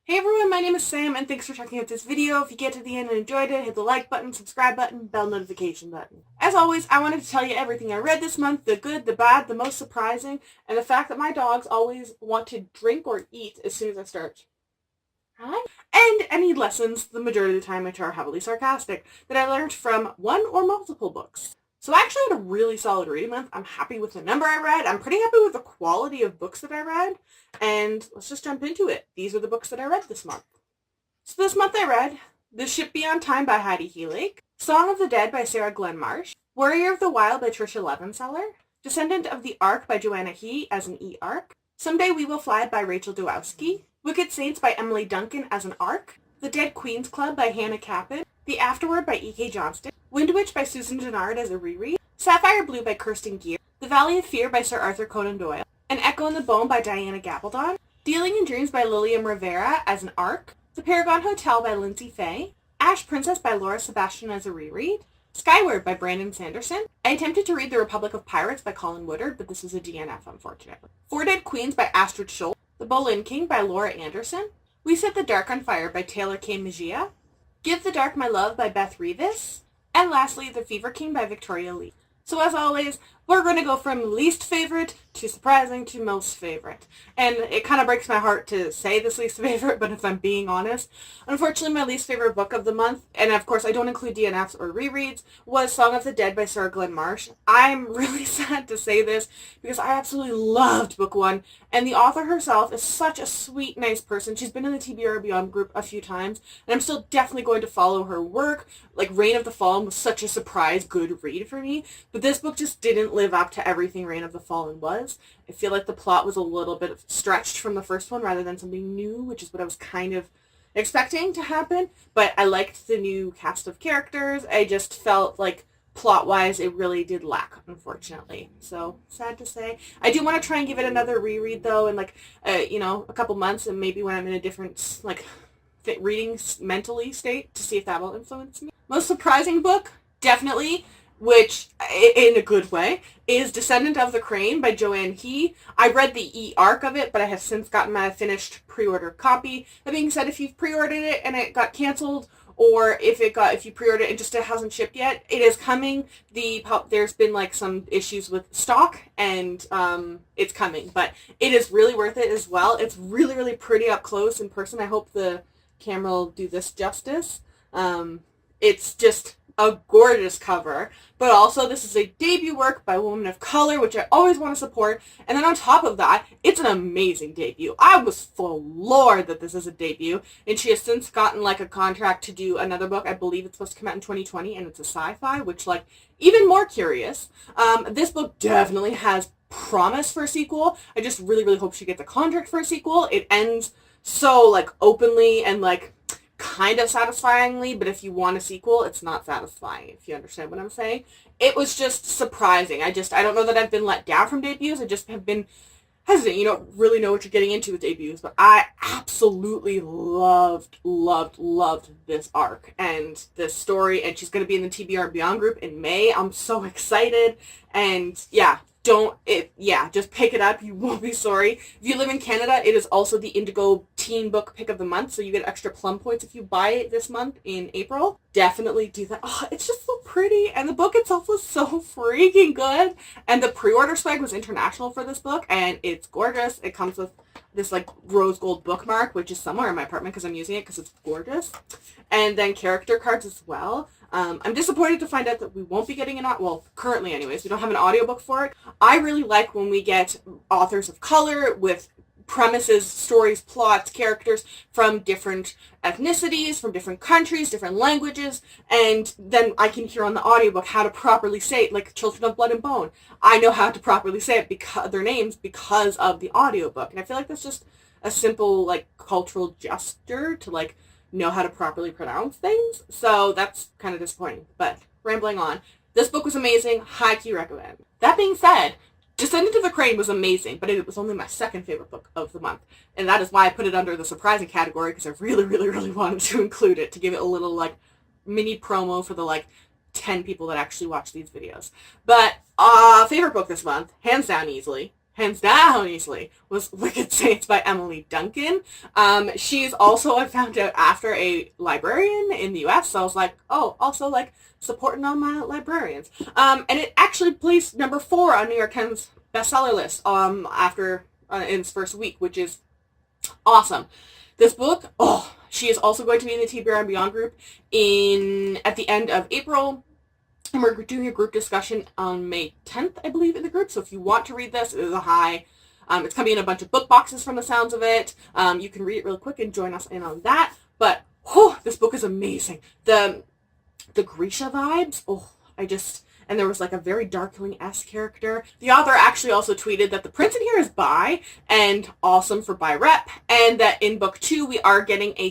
Hey everyone, my name is Sam, and thanks for checking out this video. If you get to the end and enjoyed it, hit the like button, subscribe button, bell notification button. As always, I wanted to tell you everything I read this month, the good, the bad, the most surprising, and the fact that my dogs always want to drink or eat as soon as I start. Hi. And any lessons, the majority of the time which are heavily sarcastic, that I learned from one or multiple books. So I actually had a really solid reading month. I'm happy with the number I read. I'm pretty happy with the quality of books that I read. And let's just jump into it. These are the books that I read this month. So this month I read The Ship Beyond Time by Hattie Heelake, Song of the Dead by Sarah Glenn Marsh, Warrior of the Wild by Tricia Levenseller, Descendant of the Ark by Joanna He as an E-Arc, Someday We Will Fly by Rachel Dwowski, Wicked Saints by Emily Duncan as an Arc, The Dead Queens Club by Hannah Capin, The Afterword by E.K. Johnston, Wind Witch by Susan Dennard as a reread, Sapphire Blue by Kirsten Gear, The Valley of Fear by Sir Arthur Conan Doyle, An Echo in the Bone by Diana Gabaldon, Dealing in Dreams by Lilian Rivera as an arc, The Paragon Hotel by Litsy Faye, Ash Princess by Laura Sebastian as a reread, Skyward by Brandon Sanderson. I attempted to read The Republic of Pirates by Colin Woodard, but this is a DNF, unfortunately. Four Dead Queens by Astrid Scholl, The Boleyn King by Laura Anderson, We Set the Dark on Fire by Taylor K. Mejia, Give the Dark My Love by Beth Revis, and lastly, The Fever King by Victoria Lee. So as always, we're going to go from least favorite to surprising to most favorite. And it kind of breaks my heart to say this least favorite, but if I'm being honest, unfortunately my least favorite book of the month, and of course I don't include DNFs or rereads, was Song of the Dead by Sarah Glenn Marsh. I'm really sad to say this because I absolutely loved book one, and the author herself is such a sweet, nice person. She's been in the TBR Beyond group a few times, and I'm still definitely going to follow her work. Like Reign of the Fallen was such a surprise good read for me, but this book just didn't live up to everything Reign of the Fallen was. I feel like the plot was a little bit stretched from the first one rather than something new, which is what I was kind of expecting to happen, but I liked the new cast of characters. I just felt like plot-wise it really did lack, unfortunately. So, sad to say. I do want to try and give it another reread, though, in like, a couple months, and maybe when I'm in a different, reading mentally state to see if that will influence me. Most surprising book, definitely, which, in a good way, is Descendant of the Crane by Joanne He. I read the E-Arc of it, but I have since gotten my finished pre-order copy. That being said, if you've pre-ordered it and it got canceled, or if you pre-ordered it and just it hasn't shipped yet, it is coming. There's been like some issues with stock, and it's coming, but it is really worth it as well. It's really, really pretty up close in person. I hope the camera will do this justice. It's just a gorgeous cover, but also this is a debut work by a woman of color, which I always want to support, and then on top of that, it's an amazing debut. I was floored that this is a debut, and she has since gotten like a contract to do another book. I believe it's supposed to come out in 2020, and it's a sci-fi, which like even more curious. This book definitely has promise for a sequel. I just really, really hope she gets a contract for a sequel. It ends so like openly and like kind of satisfyingly, but if you want a sequel, it's not satisfying, if you understand what I'm saying. It was just surprising. I don't know that I've been let down from debuts. I just have been hesitant. You don't really know what you're getting into with debuts, but I absolutely loved this arc and this story, and she's going to be in the TBR Beyond group in May. I'm so excited, and yeah, just pick it up. You won't be sorry. If you live in Canada, it is also the Indigo Teen Book Pick of the Month, so you get extra plum points if you buy it this month in April. Definitely do that. Oh, it's just so pretty, and the book itself was so freaking good, and the pre-order swag was international for this book, and it's gorgeous. It comes with this like rose gold bookmark, which is somewhere in my apartment because I'm using it because it's gorgeous, and then character cards as well. I'm disappointed to find out that we won't be getting currently anyways, we don't have an audiobook for it. I really like when we get authors of color with premises, stories, plots, characters from different ethnicities, from different countries, different languages, and then I can hear on the audiobook how to properly say it, like Children of Blood and Bone. I know how to properly say it because their names because of the audiobook, and I feel like that's just a simple like cultural gesture to like know how to properly pronounce things. So that's kind of disappointing, but rambling on. This book was amazing. High key recommend. That being said, Descendant of the Crane was amazing, but it was only my second favorite book of the month, and that is why I put it under the surprising category, because I really, really, really wanted to include it to give it a little like mini promo for the like 10 people that actually watch these videos. But favorite book this month, hands down easily, hands down easily, was Wicked Saints by Emily Duncan. She's also, I found out after, a librarian in the US, so I was like, oh, also like supporting all my librarians. And it actually placed number 4 on New York Times bestseller list after in its first week, which is awesome. This book, she is also going to be in the TBR and Beyond group at the end of April. And we're doing a group discussion on May 10th, I believe, in the group. So if you want to read this, it is a high. It's coming in a bunch of book boxes from the sounds of it. You can read it really quick and join us in on that. But, this book is amazing. The Grisha vibes, and there was like a very Darkling-esque character. The author actually also tweeted that the prince in here is bi, and awesome for bi rep, and that in book 2 we are getting a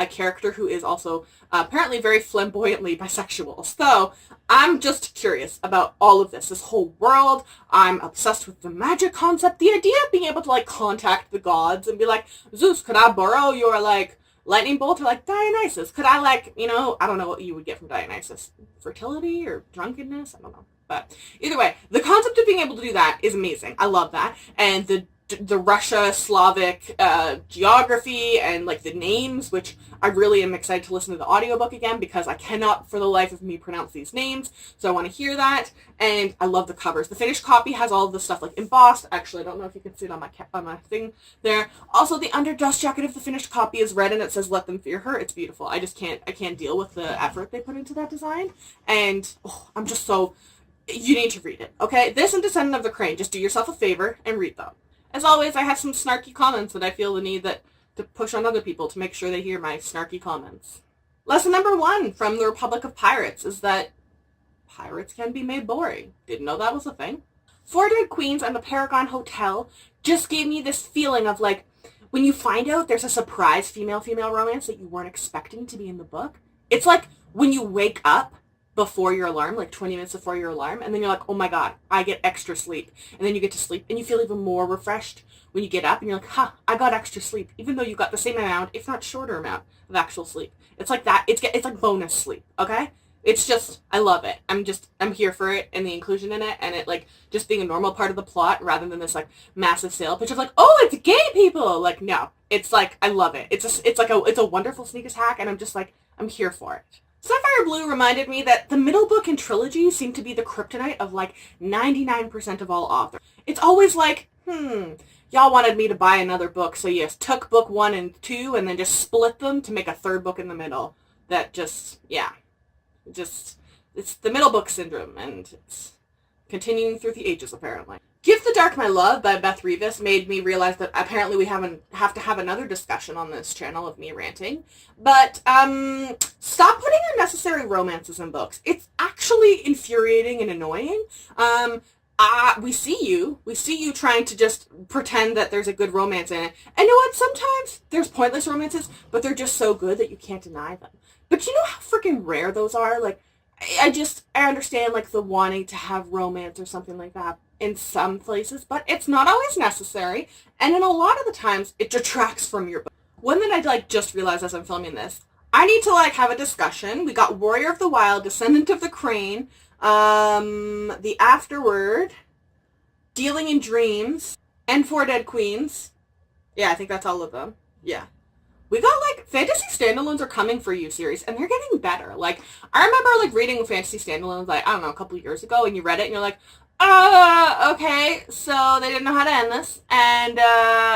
character who is also apparently very flamboyantly bisexual. So I'm just curious about all of this whole world. I'm obsessed with the magic concept. The idea of being able to like contact the gods and be like, Zeus, could I borrow your like lightning bolt, or like Dionysus? Could I like, I don't know what you would get from Dionysus. Fertility or drunkenness? I don't know. But either way, the concept of being able to do that is amazing. I love that. And the Russia Slavic geography and like the names, which I really am excited to listen to the audiobook again because I cannot for the life of me pronounce these names, so I want to hear that. And I love the covers. The finished copy has all of the stuff like embossed. Actually, I don't know if you can see it on my thing there. Also, the under dust jacket of the finished copy is red and it says "Let them fear her." It's beautiful. I can't deal with the effort they put into that design, and I'm just so. You need to read it, okay? This and Descendant of the Crane. Just do yourself a favor and read them. As always, I have some snarky comments that I feel the need to push on other people to make sure they hear my snarky comments. Lesson number 1 from the Republic of Pirates is that pirates can be made boring. Didn't know that was a thing. Four Dead Queens and the Paragon Hotel just gave me this feeling of like, when you find out there's a surprise female-female romance that you weren't expecting to be in the book. It's like when you wake up before your alarm, like 20 minutes before your alarm, and then you're like, oh my god, I get extra sleep. And then you get to sleep, and you feel even more refreshed when you get up, and you're like, I got extra sleep, even though you got the same amount, if not shorter amount, of actual sleep. It's like that. It's like bonus sleep, okay? It's just, I love it. I'm here for it, and the inclusion in it, and it, like, just being a normal part of the plot, rather than this, like, massive sale pitch of, like, oh, it's gay people! Like, no. It's, like, I love it. It's a wonderful sneak attack, and I'm just, like, I'm here for it. Sapphire Blue reminded me that the middle book in trilogy seemed to be the kryptonite of like 99% of all authors. It's always like, y'all wanted me to buy another book, so you took book 1 and 2 and then just split them to make a third book in the middle. That it's the middle book syndrome, and it's continuing through the ages apparently. Give the Dark My Love by Beth Revis made me realize that apparently we have to have another discussion on this channel of me ranting. But stop putting unnecessary romances in books. It's actually infuriating and annoying. We see you trying to just pretend that there's a good romance in it. And you know what? Sometimes there's pointless romances, but they're just so good that you can't deny them. But you know how freaking rare those are? Like, I understand like the wanting to have romance or something like that in some places, but it's not always necessary, and in a lot of the times it detracts from your book. One that I like just realized as I'm filming this, I need to like have a discussion. We got Warrior of the Wild, Descendant of the Crane, The Afterword, Dealing in Dreams, and Four Dead Queens. Yeah, I think that's all of them. Yeah. We got, like, Fantasy Standalones Are Coming For You series, and they're getting better. Like, I remember, like, reading Fantasy Standalones, like, I don't know, a couple years ago, and you read it, and you're like, okay, so they didn't know how to end this, and,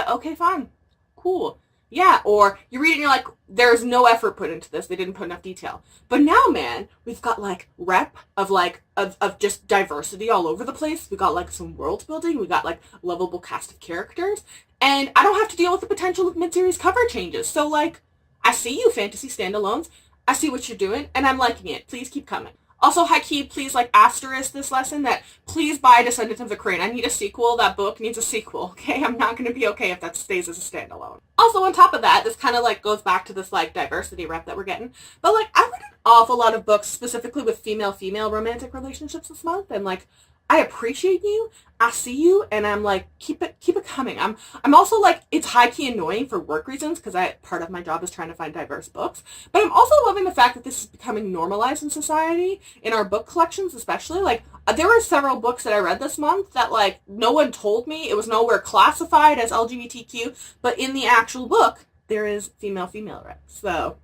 okay, fine. Cool. Yeah, or you read it and you're like, there's no effort put into this, they didn't put enough detail. But now, man, we've got, like, rep of, like, of just diversity all over the place. We got, like, some world building, we got, like, lovable cast of characters, and I don't have to deal with the potential of mid-series cover changes. So, like, I see you, Fantasy Standalones, I see what you're doing, and I'm liking it. Please keep coming. Also, high-key, please, like, asterisk this lesson that please buy Descendant of the Crane. I need a sequel. That book needs a sequel, okay? I'm not going to be okay if that stays as a standalone. Also, on top of that, this kind of, like, goes back to this, like, diversity rep that we're getting. But, like, I read an awful lot of books specifically with female-female romantic relationships this month, and, like, I appreciate you. I see you, and I'm like, keep it coming. I'm also like, it's high-key annoying for work reasons, because part of my job is trying to find diverse books, but I'm also loving the fact that this is becoming normalized in society, in our book collections especially. Like, there were several books that I read this month that, like, no one told me. It was nowhere classified as LGBTQ, but in the actual book, there is female rep. So,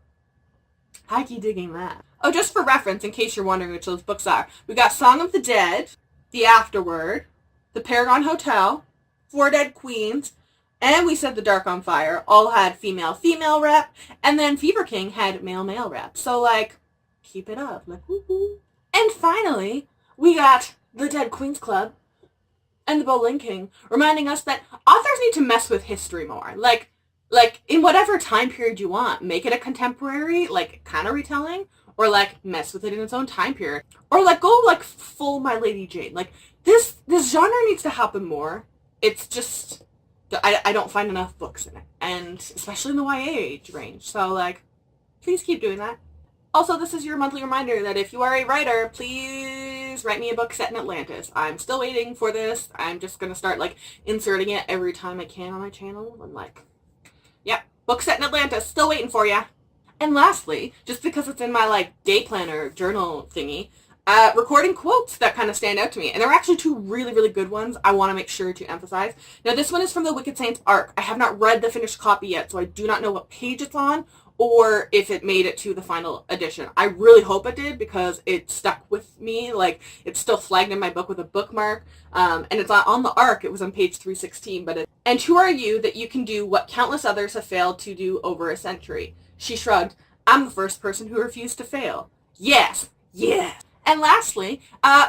high-key digging that. Oh, just for reference, in case you're wondering which those books are, we got Song of the Dead, The Afterword, The Paragon Hotel, Four Dead Queens, and we said The Dark on Fire all had female rep, and then Fever King had male rep. So, like, keep it up. Like, woo-hoo. And finally, we got The Dead Queens Club and The Bowling King, reminding us that authors need to mess with history more. Like, in whatever time period you want, make it a contemporary, like, kind of retelling, or, like, mess with it in its own time period. Or, like, go, like, full My Lady Jane. Like, this genre needs to happen more. It's just, I don't find enough books in it. And especially in the YA age range. So, like, please keep doing that. Also, this is your monthly reminder that if you are a writer, please write me a book set in Atlantis. I'm still waiting for this. I'm just going to start, like, inserting it every time I can on my channel. I'm like, yep, book set in Atlantis. Still waiting for ya. And lastly, just because it's in my, like, day planner journal thingy, recording quotes that kind of stand out to me. And there are actually two really, really good ones I want to make sure to emphasize. Now, this one is from the Wicked Saints arc. I have not read the finished copy yet, so I do not know what page it's on or if it made it to the final edition. I really hope it did, because it stuck with me. Like, it's still flagged in my book with a bookmark. And it's on the arc. It was on page 316. And who are you that you can do what countless others have failed to do over a century? She shrugged. I'm the first person who refused to fail. Yes. Yes. And lastly,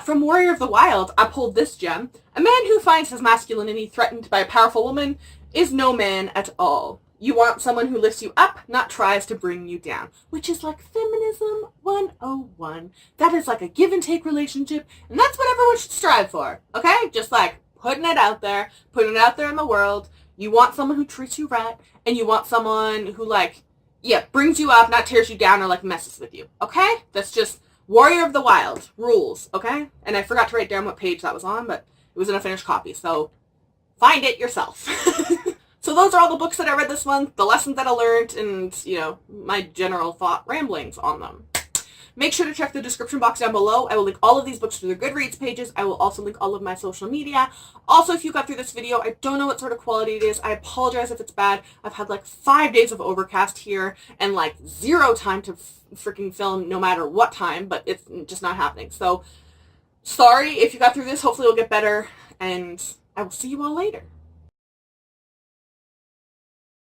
from Warrior of the Wild, I pulled this gem. A man who finds his masculinity threatened by a powerful woman is no man at all. You want someone who lifts you up, not tries to bring you down. Which is like Feminism 101. That is like a give and take relationship, and that's what everyone should strive for. Okay? Just like putting it out there in the world. You want someone who treats you right, and you want someone who, like, yeah, brings you up, not tears you down or, like, messes with you. Okay? That's just Warrior of the Wild rules, okay? And I forgot to write down what page that was on, but it was in a finished copy, so find it yourself. So those are all the books that I read this month, the lessons that I learned, and, you know, my general thought ramblings on them. Make sure to check the description box down below. I will link all of these books to their Goodreads pages. I will also link all of my social media. Also, if you got through this video, I don't know what sort of quality it is. I apologize if it's bad. I've had like 5 days of overcast here and like 0 time to freaking film no matter what time, but it's just not happening. So, sorry if you got through this. Hopefully it'll get better, and I will see you all later.